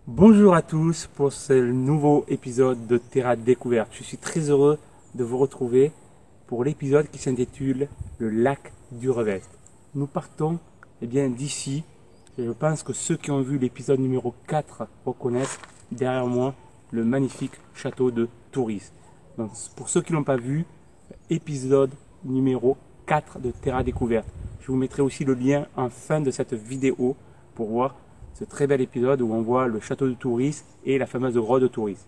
Bonjour à tous pour ce nouveau épisode de Terra Découverte. Je suis très heureux de vous retrouver pour l'épisode qui s'intitule Le lac du Revest. Nous partons d'ici et je pense que ceux qui ont vu l'épisode numéro 4 reconnaissent derrière moi le magnifique château de Touris. Donc, pour ceux qui ne l'ont pas vu, épisode numéro 4 de Terra Découverte. Je vous mettrai aussi le lien en fin de cette vidéo pour voir ce très bel épisode où on voit le château de Touris et la fameuse grotte de Touris.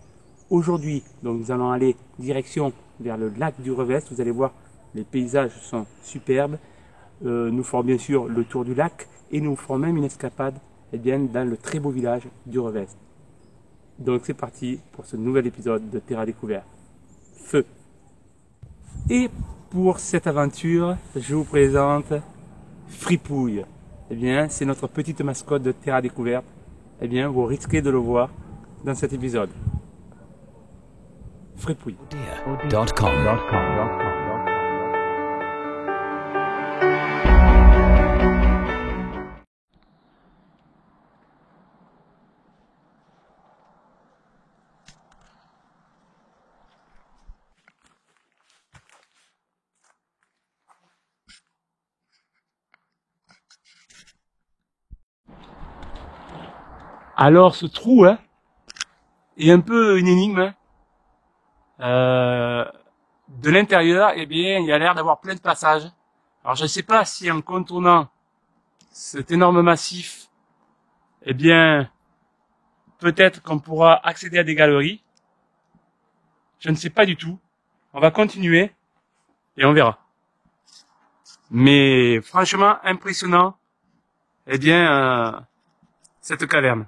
Aujourd'hui, donc nous allons aller direction vers le lac du Revest. Vous allez voir, les paysages sont superbes. Nous ferons bien sûr le tour du lac et nous ferons même une escapade dans le très beau village du Revest. Donc c'est parti pour ce nouvel épisode de Terra Découverte. Feu! Et pour cette aventure, je vous présente Fripouille. C'est notre petite mascotte de Terra Découverte. Vous risquez de le voir dans cet épisode. Fripouille. Alors ce trou est un peu une énigme. De l'intérieur, il y a l'air d'avoir plein de passages. Alors je ne sais pas si en contournant cet énorme massif, peut-être qu'on pourra accéder à des galeries. Je ne sais pas du tout. On va continuer et on verra. Mais franchement impressionnant, cette caverne.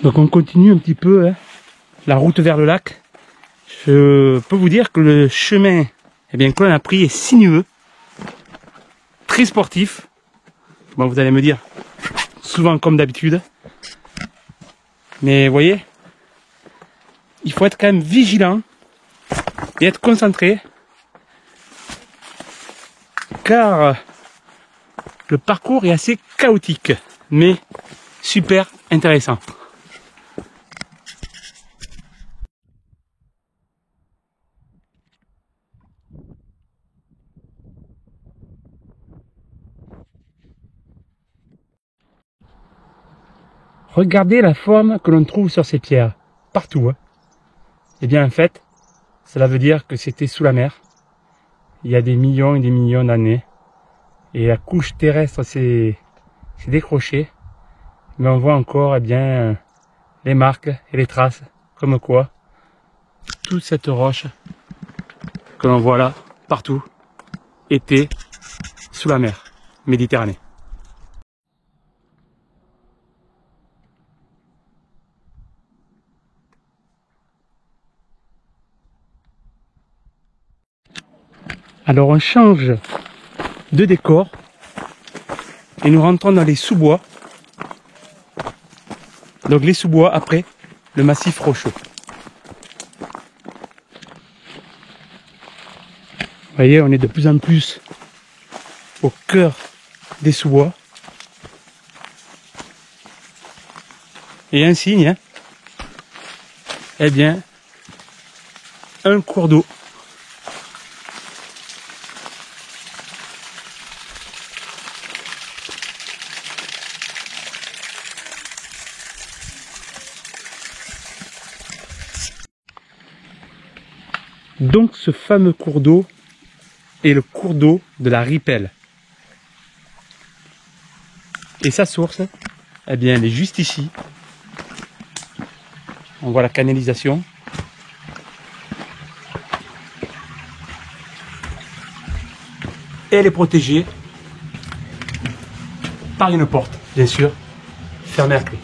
Donc on continue un petit peu la route vers le lac. Je peux vous dire que le chemin que l'on a pris est sinueux, très sportif. Bon, vous allez me dire, souvent comme d'habitude. Mais vous voyez, il faut être quand même vigilant et être concentré, car le parcours est assez chaotique, mais super intéressant. Regardez la forme que l'on trouve sur ces pierres, partout. En fait, cela veut dire que c'était sous la mer, il y a des millions et des millions d'années, et la couche terrestre s'est décrochée, mais on voit encore les marques et les traces, comme quoi toute cette roche que l'on voit là, partout, était sous la mer Méditerranée. Alors on change de décor et nous rentrons dans les sous-bois. Donc les sous-bois après le massif rocheux. Vous voyez, on est de plus en plus au cœur des sous-bois. Et un signe, un cours d'eau. Donc ce fameux cours d'eau est le cours d'eau de la Ripelle. Et sa source, elle est juste ici. On voit la canalisation. Et elle est protégée par une porte, bien sûr, fermée à clé.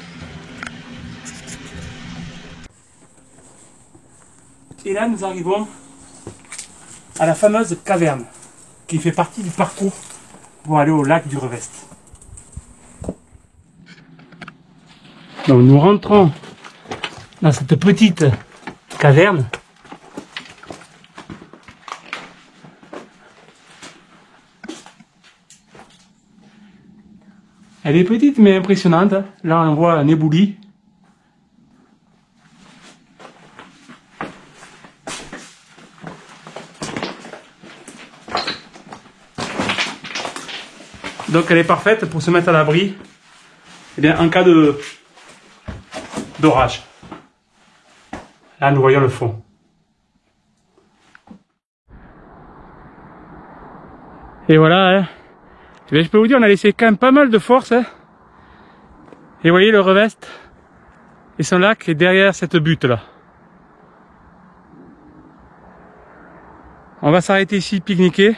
Et là, nous arrivons à la fameuse caverne qui fait partie du parcours pour aller au lac du Revest. Donc nous rentrons dans cette petite caverne. Elle est petite mais impressionnante. Là on voit un éboulis. Donc elle est parfaite pour se mettre à l'abri, eh bien, en cas d'orage. Là nous voyons le fond. Et voilà, hein. Eh bien, je peux vous dire, on a laissé quand même pas mal de force. Hein. Et vous voyez le Revest et son lac est derrière cette butte là. On va s'arrêter ici, pique-niquer,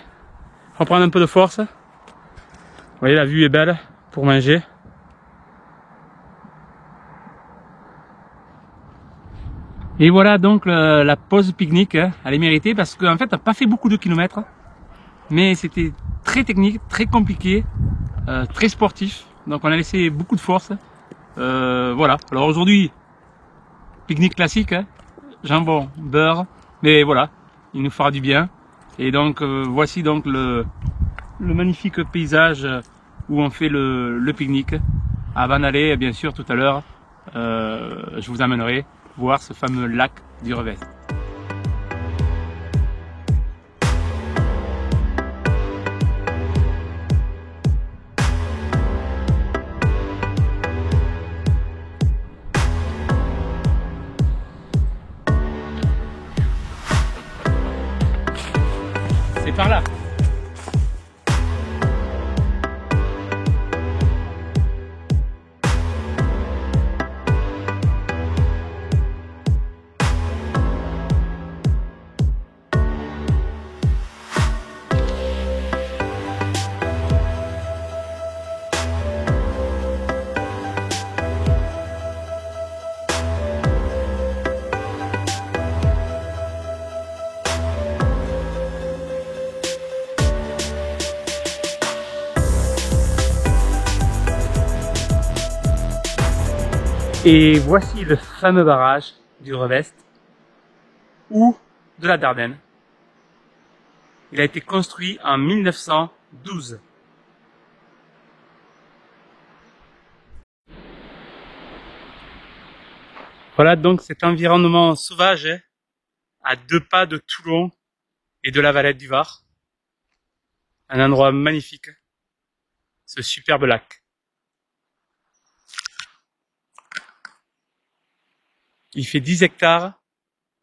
reprendre un peu de force. Vous voyez, la vue est belle pour manger. Et voilà donc la pause pique-nique, hein. Elle est méritée parce qu'en fait, on n'a pas fait beaucoup de kilomètres, mais c'était très technique, très compliqué, très sportif. Donc on a laissé beaucoup de force. Voilà. Alors aujourd'hui, pique-nique classique, hein. Jambon, beurre, mais voilà, il nous fera du bien. Et donc voici donc le magnifique paysage où on fait le pique-nique. Avant d'aller, bien sûr, tout à l'heure, je vous amènerai voir ce fameux lac du Revest. C'est par là. Et voici le fameux barrage du Revest ou de la Dardenne. Il a été construit en 1912. Voilà donc cet environnement sauvage, hein, à 2 pas de Toulon et de la Valette du Var. Un endroit magnifique, ce superbe lac. Il fait 10 hectares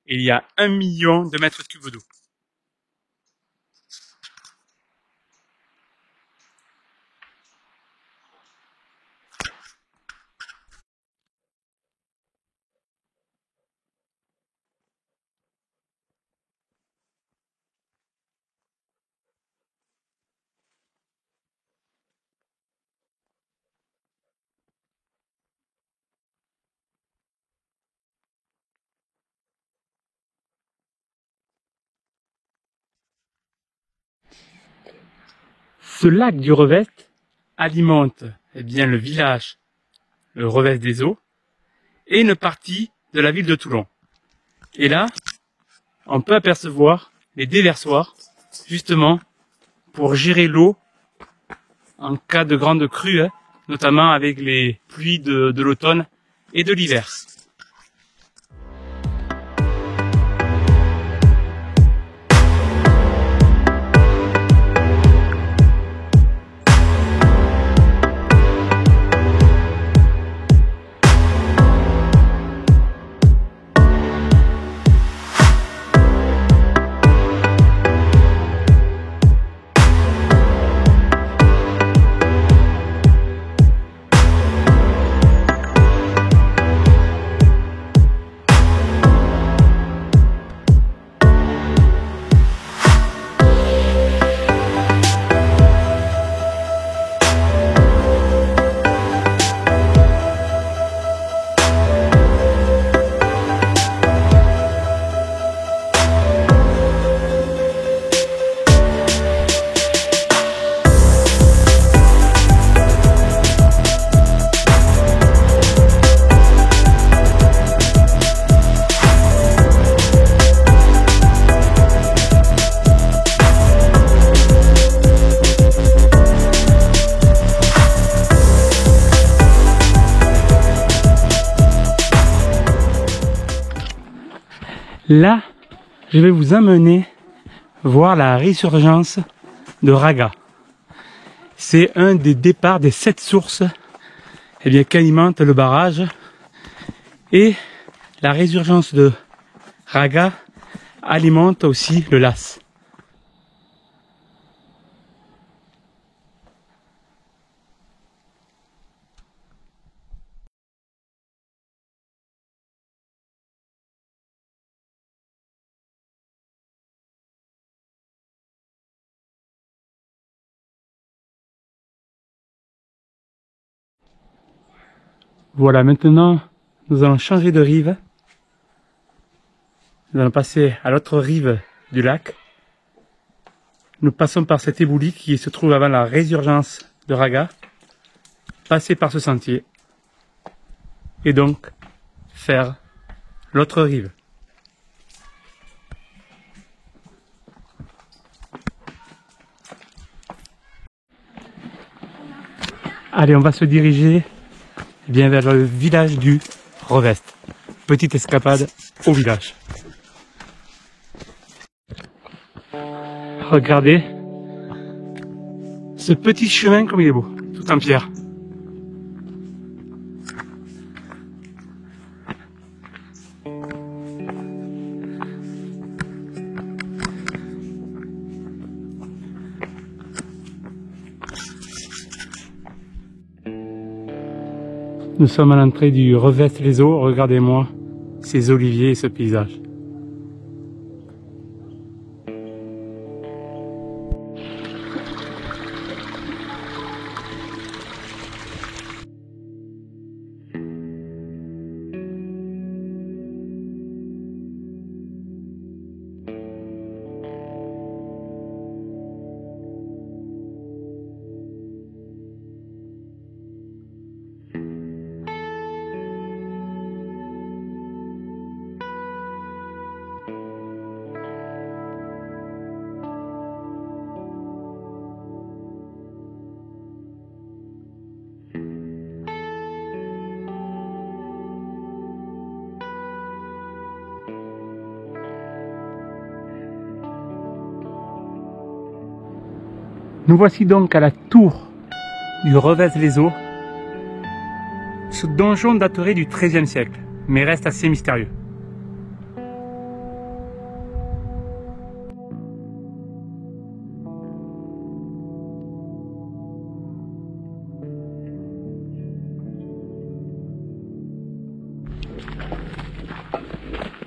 et il y a 1 million de mètres cubes d'eau. Ce lac du Revest alimente bien le village, le Revest des Eaux, et une partie de la ville de Toulon. Et là, on peut apercevoir les déversoirs, justement, pour gérer l'eau en cas de grande crue, hein, notamment avec les pluies de l'automne et de l'hiver. Là, je vais vous amener voir la résurgence de Raga. C'est un des départs des 7 sources qui alimentent le barrage. Et la résurgence de Raga alimente aussi le Las. Voilà, maintenant nous allons changer de rive. Nous allons passer à l'autre rive du lac. Nous passons par cet ébouli qui se trouve avant la résurgence de Raga. Passer par ce sentier. Et donc faire l'autre rive. Allez, on va se diriger vers le village du Revest. Petite escapade au village. Regardez ce petit chemin comme il est beau, tout en pierre. Nous sommes à l'entrée du Revest-les-Eaux. Regardez-moi ces oliviers et ce paysage. Nous voici donc à la tour du Revest-les-Eaux. Ce donjon daterait du XIIIe siècle, mais reste assez mystérieux.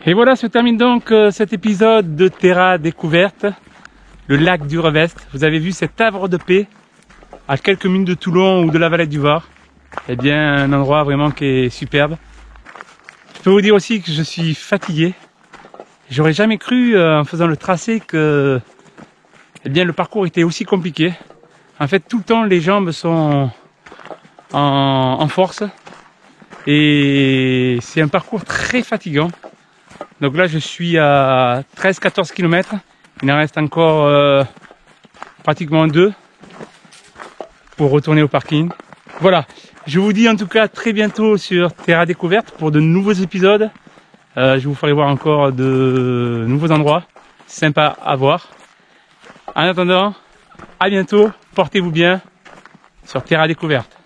Et voilà, se termine donc cet épisode de Terra Découverte, le lac du Revest. Vous avez vu cet havre de paix à quelques minutes de Toulon ou de la Valette du Var. Eh bien, un endroit vraiment qui est superbe. Je peux vous dire aussi que je suis fatigué. J'aurais jamais cru en faisant le tracé que le parcours était aussi compliqué. En fait, tout le temps les jambes sont en force et c'est un parcours très fatigant. Donc là, je suis à 13-14 km. Il en reste encore pratiquement 2 pour retourner au parking. Voilà, je vous dis en tout cas très bientôt sur Terra Découverte pour de nouveaux épisodes. Je vous ferai voir encore de nouveaux endroits sympas à voir. En attendant, à bientôt, portez-vous bien sur Terra Découverte.